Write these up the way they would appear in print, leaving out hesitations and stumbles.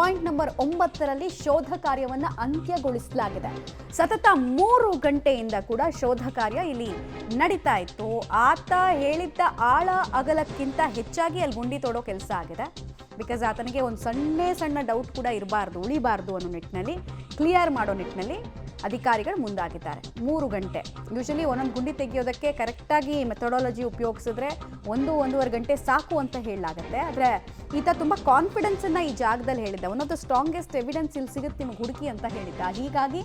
Point number 9ರಲ್ಲಿ ಶೋಧ ಕಾರ್ಯವನ್ನು ಅಂತ್ಯಗೊಳಿಸಲಾಗಿದೆ. ಸತತ 3 ಗಂಟೆಯಿಂದ ಕೂಡ ಶೋಧ ಕಾರ್ಯ ಇಲ್ಲಿ ನಡೀತಾ ಇತ್ತು. ಆತ ಹೇಳಿದ್ದ ಆಳ ಅಗಲಕ್ಕಿಂತ ಹೆಚ್ಚಾಗಿ ಅಲ್ಲಿ ಗುಂಡಿ ತೋಡೋ ಕೆಲಸ ಆಗಿದೆ. ಬಿಕಾಸ್ ಆತನಿಗೆ ಒಂದು ಸಣ್ಣ ಡೌಟ್ ಕೂಡ ಇರಬಾರ್ದು, ಉಳಿಬಾರ್ದು ಅನ್ನೋ ನಿಟ್ಟಿನಲ್ಲಿ, ಕ್ಲಿಯರ್ ಮಾಡೋ ನಿಟ್ಟಿನಲ್ಲಿ ಅಧಿಕಾರಿಗಳು ಮುಂದಾಗಿದ್ದಾರೆ. 3 ಗಂಟೆ. ಯೂಶಲಿ ಒಂದೊಂದು ಗುಂಡಿ ತೆಗೆಯೋದಕ್ಕೆ ಕರೆಕ್ಟಾಗಿ ಮೆಥಡಾಲಜಿ ಉಪಯೋಗಿಸಿದ್ರೆ 1-1.5 ಗಂಟೆ ಸಾಕು ಅಂತ ಹೇಳಲಾಗುತ್ತೆ. ಆದರೆ ಈತ ತುಂಬ ಕಾನ್ಫಿಡೆನ್ಸನ್ನು ಈ ಜಾಗದಲ್ಲಿ ಹೇಳಿದ್ದ. One of the strongest evidence ಇಲ್ಲಿ ಸಿಗುತ್ತೆ ನಿಮಗೆ ಹುಡುಕಿ ಅಂತ ಹೇಳಿದ್ದ. ಹೀಗಾಗಿ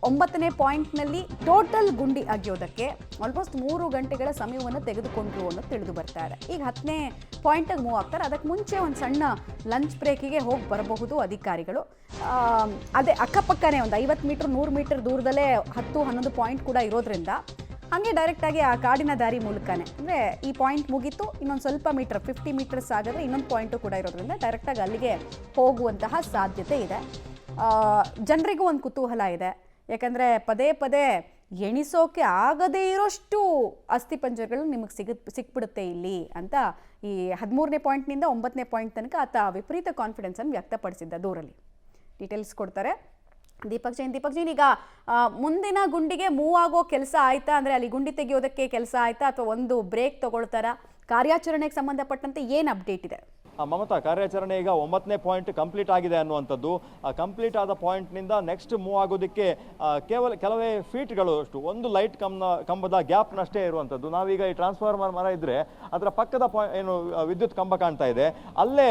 9ನೇ ಪಾಯಿಂಟ್ನಲ್ಲಿ ಟೋಟಲ್ ಗುಂಡಿ ಅಗಿಯೋದಕ್ಕೆ ಆಲ್ಮೋಸ್ಟ್ 3 ಗಂಟೆಗಳ ಸಮಯವನ್ನು ತೆಗೆದುಕೊಂಡ್ರು ಅನ್ನೋದು ತಿಳಿದು ಬರ್ತಾ ಇದೆ. ಈಗ 10ನೇ ಪಾಯಿಂಟಿಗೆ ಮೂವ್ ಆಗ್ತಾರೆ. ಅದಕ್ಕೆ ಮುಂಚೆ ಒಂದು ಸಣ್ಣ ಲಂಚ್ ಬ್ರೇಕಿಗೆ ಹೋಗಿ ಬರಬಹುದು ಅಧಿಕಾರಿಗಳು. ಅದೇ ಅಕ್ಕಪಕ್ಕನೇ ಒಂದು 50 ಮೀಟ್ರ್ 100 ಮೀಟರ್ ದೂರದಲ್ಲೇ 10-11 ಪಾಯಿಂಟ್ ಕೂಡ ಇರೋದ್ರಿಂದ ಹಾಗೆ ಡೈರೆಕ್ಟಾಗಿ ಆ ಕಾಡಿನ ದಾರಿ ಮೂಲಕನೇ, ಅಂದರೆ ಈ ಪಾಯಿಂಟ್ ಮುಗೀತು, ಇನ್ನೊಂದು ಸ್ವಲ್ಪ ಮೀಟರ್ 50 ಮೀಟರ್ಸ್ ಆಗಿದ್ರೆ ಇನ್ನೊಂದು ಪಾಯಿಂಟು ಕೂಡ ಇರೋದ್ರಿಂದ ಡೈರೆಕ್ಟಾಗಿ ಅಲ್ಲಿಗೆ ಹೋಗುವಂತಹ ಸಾಧ್ಯತೆ ಇದೆ. ಜನರಿಗೂ ಒಂದು ಕುತೂಹಲ ಇದೆ. ಯಾಕಂದರೆ ಪದೇ ಪದೇ ಎಣಿಸೋಕೆ ಆಗದೇ ಇರೋಷ್ಟು ಅಸ್ಥಿಪಂಜರಗಳು ನಿಮಗೆ ಸಿಕ್ಬಿಡುತ್ತೆ ಇಲ್ಲಿ ಅಂತ ಈ 13ನೇ ಪಾಯಿಂಟ್ನಿಂದ 9ನೇ ಪಾಯಿಂಟ್ ತನಕ ಆತ ವಿಪರೀತ ಕಾನ್ಫಿಡೆನ್ಸನ್ನು ವ್ಯಕ್ತಪಡಿಸಿದ್ದ. ದೂರಲ್ಲಿ ಡೀಟೇಲ್ಸ್ ಕೊಡ್ತಾರೆ ದೀಪಕ್ ಜೈನ್. ಈಗ ಮುಂದಿನ ಗುಂಡಿಗೆ ಮೂವ್ ಆಗೋ ಕೆಲಸ ಆಯ್ತಾ? ಅಂದರೆ ಅಲ್ಲಿ ಗುಂಡಿ ತೆಗೆಯೋದಕ್ಕೆ ಕೆಲಸ ಆಯ್ತಾ ಅಥವಾ ಒಂದು ಬ್ರೇಕ್ ತಗೊಳ್ತಾರಾ? ಕಾರ್ಯಾಚರಣೆಗೆ ಸಂಬಂಧಪಟ್ಟಂತೆ ಏನು ಅಪ್ಡೇಟ್ ಇದೆ? ಮಮತಾ, ಕಾರ್ಯಾಚರಣೆ ಈಗ 9ನೇ ಪಾಯಿಂಟ್ ಕಂಪ್ಲೀಟ್ ಆಗಿದೆ ಅನ್ನುವಂಥದ್ದು. ಕಂಪ್ಲೀಟ್ ಆದ ಪಾಯಿಂಟ್ನಿಂದ ನೆಕ್ಸ್ಟ್ ಮೂವ್ ಆಗೋದಕ್ಕೆ ಕೆಲವೇ ಫೀಟ್ಗಳು ಅಷ್ಟು, ಒಂದು ಲೈಟ್ ಕಂಬದ ಗ್ಯಾಪ್ನಷ್ಟೇ ಇರುವಂಥದ್ದು. ನಾವೀಗ ಈ ಟ್ರಾನ್ಸ್ಫಾರ್ಮರ್ ಮರ ಇದ್ದರೆ ಅದರ ಪಕ್ಕದ ಏನು ವಿದ್ಯುತ್ ಕಂಬ ಕಾಣ್ತಾ ಇದೆ, ಅಲ್ಲೇ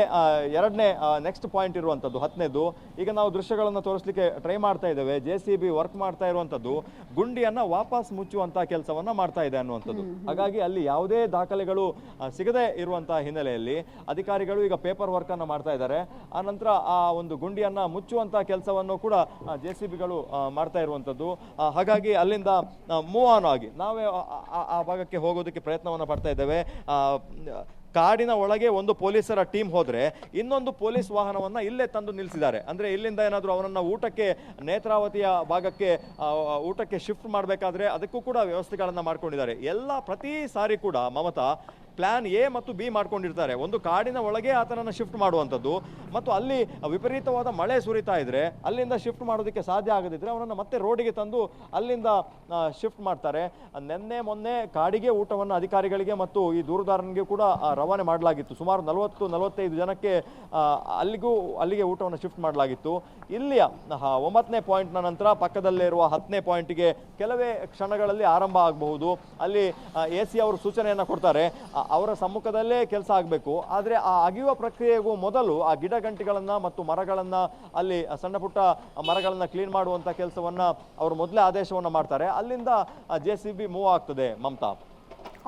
ಎರಡನೇ ನೆಕ್ಸ್ಟ್ ಪಾಯಿಂಟ್ ಇರುವಂಥದ್ದು 10ನೇದು. ಈಗ ನಾವು ದೃಶ್ಯಗಳನ್ನು ತೋರಿಸಲಿಕ್ಕೆ ಟ್ರೈ ಮಾಡ್ತಾ ಇದ್ದೇವೆ. JCB ವರ್ಕ್ ಮಾಡ್ತಾ ಇರುವಂಥದ್ದು ಗುಂಡಿಯನ್ನು ವಾಪಸ್ ಮುಚ್ಚುವಂಥ ಕೆಲಸವನ್ನು ಮಾಡ್ತಾ ಇದೆ ಅನ್ನುವಂಥದ್ದು. ಹಾಗಾಗಿ ಅಲ್ಲಿ ಯಾವುದೇ ದಾಖಲೆಗಳು ಸಿಗದೇ ಇರುವಂತಹ ಹಿನ್ನೆಲೆಯಲ್ಲಿ ಅಧಿಕಾರಿಗಳು ಈಗ ಪೇಪರ್ ವರ್ಕ್ ಅನ್ನು ಮಾಡ್ತಾ ಇದ್ದಾರೆ. ಆ ನಂತರ ಆ ಒಂದು ಗುಂಡಿಯನ್ನ ಮುಚ್ಚುವಂತ ಕೆಲಸವನ್ನು ಕೂಡ JCBಗಳು ಮಾಡ್ತಾ ಇರುವಂತದ್ದು. ಹಾಗಾಗಿ ಅಲ್ಲಿಂದ ಮೂವ್ ಆನ್ ಆಗಿ ನಾವೇ ಆ ಭಾಗಕ್ಕೆ ಹೋಗೋದಕ್ಕೆ ಪ್ರಯತ್ನವನ್ನು ಪಡ್ತಾ ಇದ್ದೇವೆ. ಕಾಡಿನ ಒಳಗೆ ಒಂದು ಪೊಲೀಸರ ಟೀಮ್ ಹೋದ್ರೆ ಇನ್ನೊಂದು ಪೊಲೀಸ್ ವಾಹನವನ್ನ ಇಲ್ಲೇ ತಂದು ನಿಲ್ಲಿಸಿದ್ದಾರೆ. ಅಂದ್ರೆ ಇಲ್ಲಿಂದ ಏನಾದರೂ ಅವರನ್ನ ಊಟಕ್ಕೆ ನೇತ್ರಾವತಿಯ ಭಾಗಕ್ಕೆ ಊಟಕ್ಕೆ ಶಿಫ್ಟ್ ಮಾಡಬೇಕಾದ್ರೆ ಅದಕ್ಕೂ ಕೂಡ ವ್ಯವಸ್ಥೆಗಳನ್ನ ಮಾಡ್ಕೊಂಡಿದ್ದಾರೆ. ಪ್ರತಿ ಸಾರಿ ಕೂಡ ಮಮತಾ ಪ್ಲಾನ್ A ಮತ್ತು B ಮಾಡ್ಕೊಂಡಿರ್ತಾರೆ. ಒಂದು ಕಾಡಿನ ಒಳಗೆ ಆತನನ್ನು ಶಿಫ್ಟ್ ಮಾಡುವಂಥದ್ದು, ಮತ್ತು ಅಲ್ಲಿ ವಿಪರೀತವಾದ ಮಳೆ ಸುರಿತಾ ಇದ್ರೆ ಅಲ್ಲಿಂದ ಶಿಫ್ಟ್ ಮಾಡೋದಕ್ಕೆ ಸಾಧ್ಯ ಆಗದಿದ್ರೆ ಅವನನ್ನು ಮತ್ತೆ ರೋಡಿಗೆ ತಂದು ಅಲ್ಲಿಂದ ಶಿಫ್ಟ್ ಮಾಡ್ತಾರೆ. ಮೊನ್ನೆ ಕಾಡಿಗೆ ಊಟವನ್ನು ಅಧಿಕಾರಿಗಳಿಗೆ ಮತ್ತು ಈ ದೂರುದಾರನಿಗೆ ಕೂಡ ರವಾನೆ ಮಾಡಲಾಗಿತ್ತು. ಸುಮಾರು 40-45 ಜನಕ್ಕೆ ಅಲ್ಲಿಗೆ ಊಟವನ್ನು ಶಿಫ್ಟ್ ಮಾಡಲಾಗಿತ್ತು. ಇಲ್ಲಿಯ 9ನೇ ಪಾಯಿಂಟ್ನ ನಂತರ ಪಕ್ಕದಲ್ಲೇ ಇರುವ 10ನೇ ಪಾಯಿಂಟ್ಗೆ ಕೆಲವೇ ಕ್ಷಣಗಳಲ್ಲಿ ಆರಂಭ ಆಗಬಹುದು. ಅಲ್ಲಿ AC ಅವರು ಸೂಚನೆಯನ್ನು ಕೊಡ್ತಾರೆ, ಅವರ ಸಮ್ಮುಖದಲ್ಲೇ ಕೆಲಸ ಆಗಬೇಕು. ಆದರೆ ಆ ಅಗಿಯುವ ಪ್ರಕ್ರಿಯೆಗೂ ಮೊದಲು ಆ ಗಿಡ ಗಂಟಿಗಳನ್ನ ಮತ್ತು ಮರಗಳನ್ನ, ಅಲ್ಲಿ ಸಣ್ಣ ಪುಟ್ಟ ಮರಗಳನ್ನ ಕ್ಲೀನ್ ಮಾಡುವಂತ ಕೆಲಸವನ್ನ ಅವರು ಮೊದಲೇ ಆದೇಶವನ್ನ ಮಾಡ್ತಾರೆ. ಅಲ್ಲಿಂದ JCB ಮೂವ್ ಆಗ್ತದೆ. ಮಮತಾ,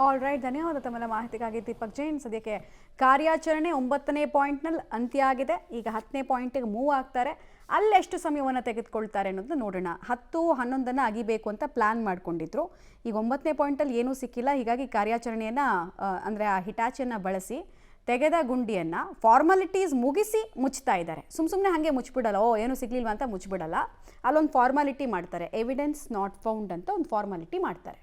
ಆಲ್ ರೈಟ್, ಧನ್ಯವಾದ ತಮ್ಮೆಲ್ಲ ಮಾಹಿತಿಗಾಗಿ ದೀಪಕ್ ಜೈನ್. ಸದ್ಯಕ್ಕೆ ಕಾರ್ಯಾಚರಣೆ 9ನೇ ಪಾಯಿಂಟ್ನಲ್ಲಿ ಅಂತ್ಯ ಆಗಿದೆ. ಈಗ 10ನೇ ಪಾಯಿಂಟಿಗೆ ಮೂವ್ ಆಗ್ತಾರೆ. ಅಲ್ಲೆಷ್ಟು ಸಮಯವನ್ನು ತೆಗೆದುಕೊಳ್ತಾರೆ ಅನ್ನೋದನ್ನ ನೋಡೋಣ. 10-11 ಅಗಿಬೇಕು ಅಂತ ಪ್ಲಾನ್ ಮಾಡ್ಕೊಂಡಿದ್ರು. ಈಗ 9ನೇ ಪಾಯಿಂಟಲ್ಲಿ ಏನೂ ಸಿಕ್ಕಿಲ್ಲ. ಹೀಗಾಗಿ ಕಾರ್ಯಾಚರಣೆಯನ್ನು ಅಂದರೆ ಆ ಹಿಟಾಚಿಯನ್ನು ಬಳಸಿ ತೆಗೆದ ಗುಂಡಿಯನ್ನು ಫಾರ್ಮಾಲಿಟೀಸ್ ಮುಗಿಸಿ ಮುಚ್ತಾ ಇದ್ದಾರೆ. ಸುಮ್ಮನೆ ಹಾಗೆ ಮುಚ್ಚಿಬಿಡಲ್ಲ, ಏನೂ ಸಿಗ್ಲಿಲ್ವ ಅಂತ ಮುಚ್ಚಿಬಿಡಲ್ಲ. ಅಲ್ಲೊಂದು ಫಾರ್ಮಾಲಿಟಿ ಮಾಡ್ತಾರೆ, ಎವಿಡೆನ್ಸ್ ನಾಟ್ ಫೌಂಡ್ ಅಂತ ಒಂದು ಫಾರ್ಮಾಲಿಟಿ ಮಾಡ್ತಾರೆ.